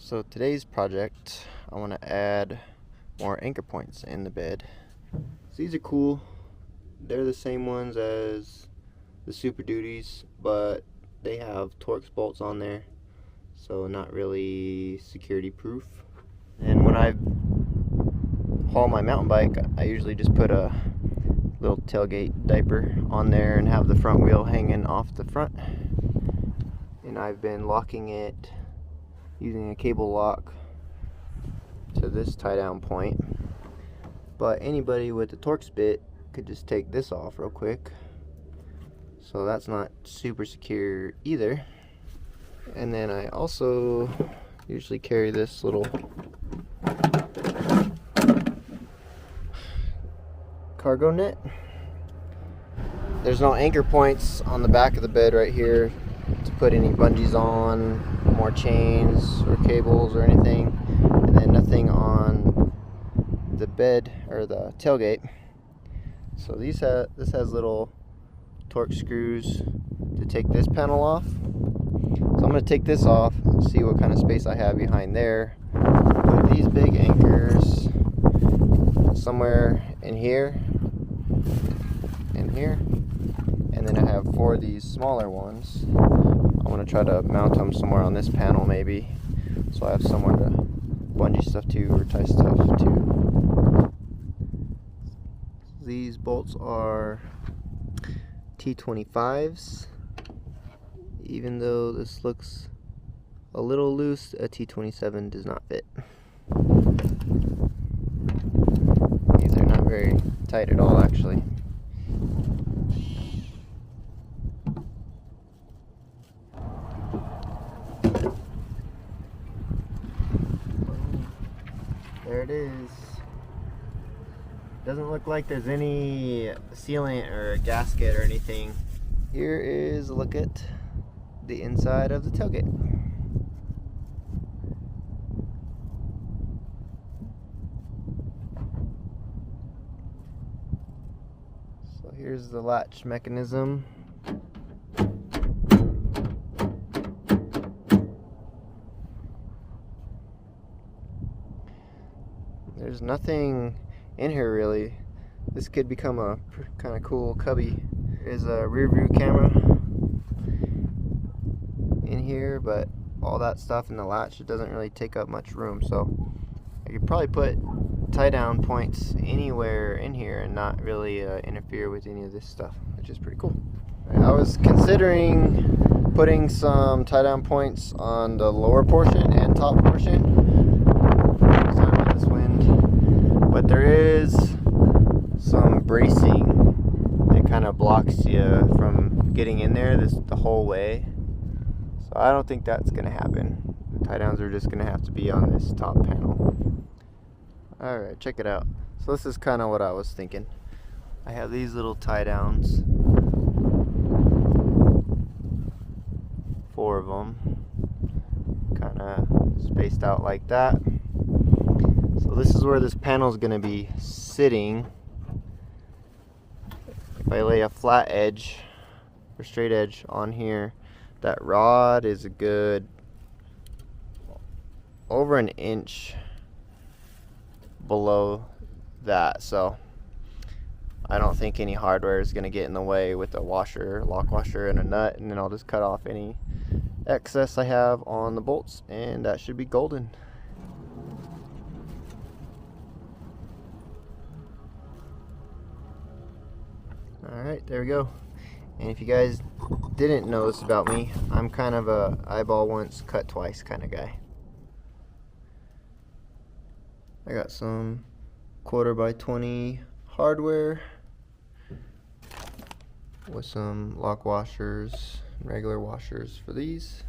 So today's project, I want to add more anchor points in the bed. So these are cool. They're the same ones as the Super Duties, but they have Torx bolts on there, so not really security proof. And when I haul my mountain bike, I usually just put a little tailgate diaper on there and have the front wheel hanging off the front. And I've been locking it using a cable lock to this tie down point, but anybody with a Torx bit could just take this off real quick, so that's not super secure either. And then I also usually carry this little cargo net. There's no anchor points on the back of the bed right here to put any bungees on, more chains or cables or anything, and then nothing on the bed or the tailgate. So this has little Torx screws to take this panel off. So I'm going to take this off and see what kind of space I have behind there. Put these big anchors somewhere in here and here, and then I have 4 of these smaller ones. I want to try to mount them somewhere on this panel maybe, so I have somewhere to bungee stuff to or tie stuff to. These bolts are T25s. Even though this looks a little loose, a T27 does not fit. These are not very tight at all, actually. There it is. Doesn't look like there's any sealant or a gasket or anything. Here is a look at the inside of the tailgate. So here's the latch mechanism. There's nothing in here really. This could become a kind of cool cubby. There's a rear view camera in here, but all that stuff in the latch, it doesn't really take up much room, so I could probably put tie down points anywhere in here and not really interfere with any of this stuff, which is pretty cool. I was considering putting some tie down points on the lower portion and top portion. Sorry about this wind, but there is some bracing that kind of blocks you from getting in there the whole way. So I don't think that's going to happen. The tie downs are just going to have to be on this top panel. Alright, check it out. So this is kind of what I was thinking. I have these little tie downs. 4 of them. Kind of spaced out like that. So this is where this panel is going to be sitting. If I lay a flat edge or straight edge on here, that rod is a good over an inch below that, so I don't think any hardware is going to get in the way with a washer, lock washer, and a nut, and then I'll just cut off any excess I have on the bolts, and that should be golden. Alright, there we go. And if you guys didn't know this about me, I'm kind of a eyeball once, cut twice kind of guy. I got some 1/4x20 hardware with some lock washers and regular washers for these.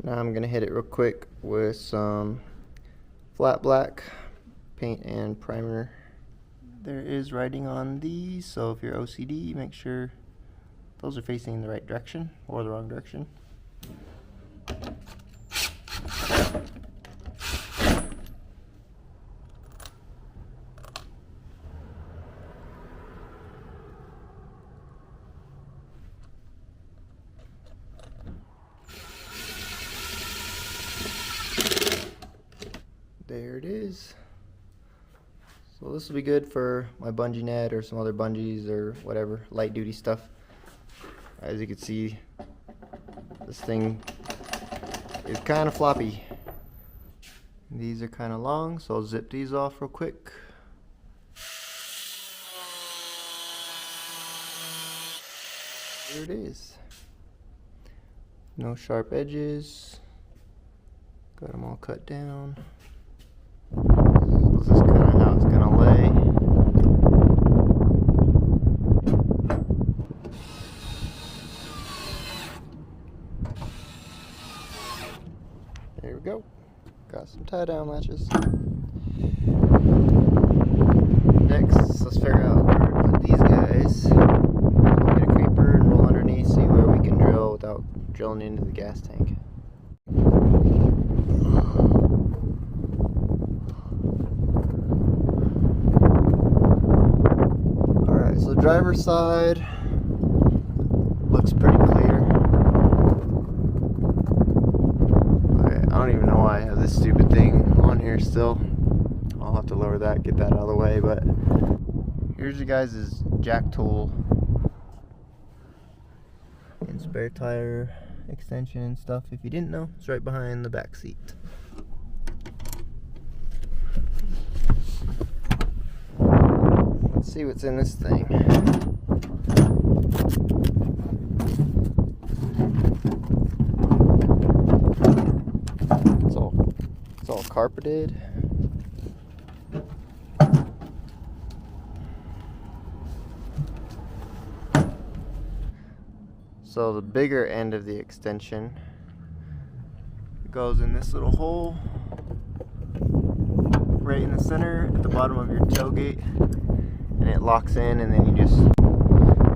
Now I'm going to hit it real quick with some flat black paint and primer. There is writing on these, so if you're OCD, make sure those are facing the right direction or the wrong direction. There it is. So this will be good for my bungee net or some other bungees or whatever, light duty stuff. As you can see, this thing is kind of floppy. These are kind of long, so I'll zip these off real quick. There it is. No sharp edges. Got them all cut down. This is kind of how it's going to lay. There we go. Got some tie down latches. Next, let's figure out where to put these guys. I'll get a creeper and roll underneath, see where we can drill without drilling into the gas tank. Alright, so driver's side looks pretty clear. Okay, I don't even know why I have this stupid thing on here still. I'll have to lower that, get that out of the way, but here's your guys' jack tool and spare tire extension and stuff. If you didn't know, it's right behind the back seat. Let's see what's in this thing. It's all carpeted. So the bigger end of the extension goes in this little hole right in the center at the bottom of your tailgate, and it locks in, and then you just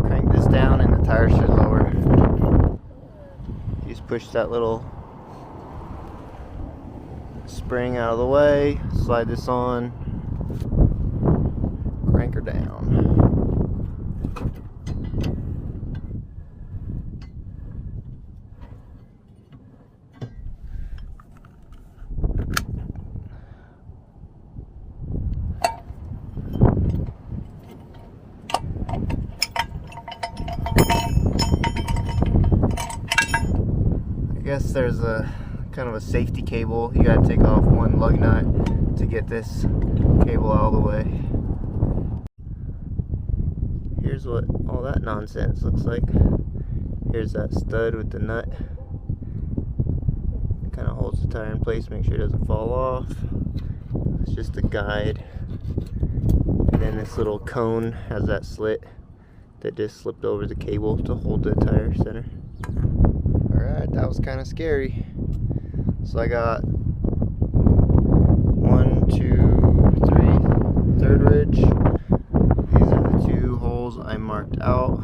crank this down and the tire should lower. You just push that little spring out of the way, slide this on, crank her down. I guess there's a kind of a safety cable. You gotta take off one lug nut to get this cable out of the way. Here's what all that nonsense looks like. Here's that stud with the nut. It kind of holds the tire in place, make sure it doesn't fall off. It's just a guide. And then this little cone has that slit that just slipped over the cable to hold the tire center. Alright, that was kind of scary. So I got 1, 2, 3, third ridge. These are the 2 holes I marked out.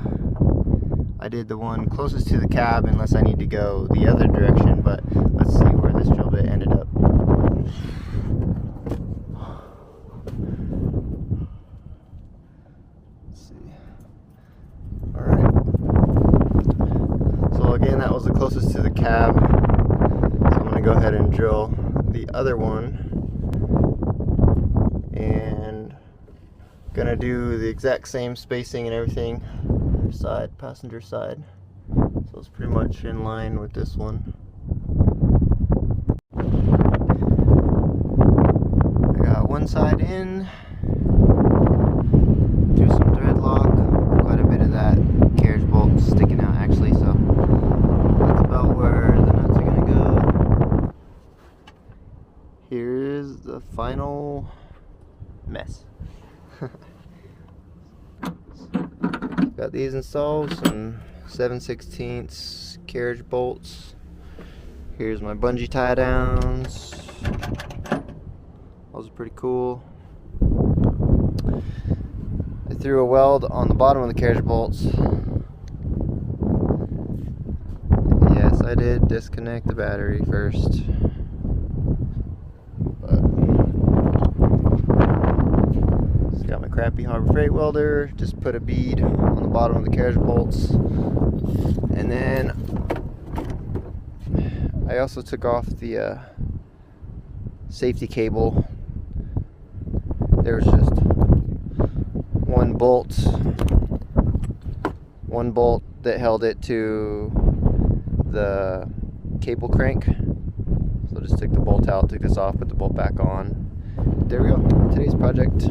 I did the one closest to the cab unless I need to go the other direction, but let's see where this drill bit ended up. Let's see. Alright. So again, that was the closest to the cab. Go ahead and drill the other one, and gonna do the exact same spacing and everything, side, passenger side, so it's pretty much in line with this one. I got one side in, do some thread lock, quite a bit of that carriage bolt sticking out actually, so that's about where the nuts are gonna go. Here's the final mess. Got these installed, some 7/16 carriage bolts. Here's my bungee tie downs. Those are pretty cool. I threw a weld on the bottom of the carriage bolts I did disconnect the battery first. But just got my crappy Harbor Freight welder. Just put a bead on the bottom of the carriage bolts. And then I also took off the safety cable. There was just one bolt that held it to the cable crank. So just took the bolt out, took this off, put the bolt back on. There we go, today's project.